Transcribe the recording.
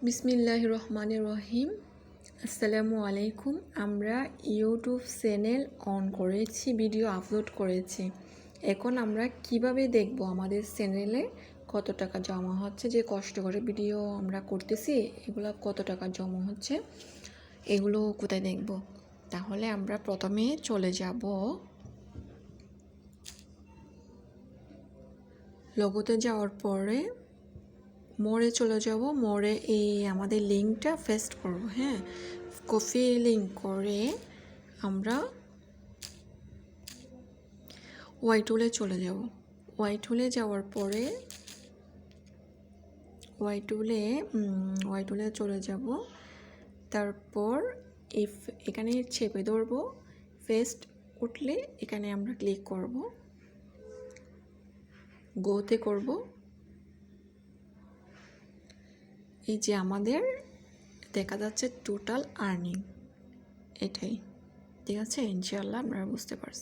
বিসমিল্লাহির রহমানির রহিম। আসসালামু আলাইকুম। আমরা ইউটিউব চ্যানেল অন করেছি, ভিডিও আপলোড করেছি। এখন আমরা কিভাবে দেখব আমাদের চ্যানেলে কত টাকা জমা হচ্ছে, যে কষ্ট করে ভিডিও আমরা করতেছি এগুলো কত টাকা জমা হচ্ছে, এগুলো কোথায় দেখব? তাহলে আমরা প্রথমে চলে যাব লোগোতে, যাওয়ার পরে মোড়ে চলে যাব। মোড়ে এই আমাদের লিঙ্কটা পেস্ট করব। হ্যাঁ, কপি লিঙ্ক করে আমরা ওয়াই টুলে চলে যাব। ওয়াই টুলে যাওয়ার পরে ওয়াই টুলে চলে যাব। তারপর এখানে চেপে ধরবো, পেস্ট উঠলে এখানে আমরা ক্লিক করব, গোতে করব। এই যে আমাদের দেখা যাচ্ছে টোটাল আর্নিং, এটাই ঠিক আছে। ইনশাআল্লাহ আপনারা বুঝতে পারছেন।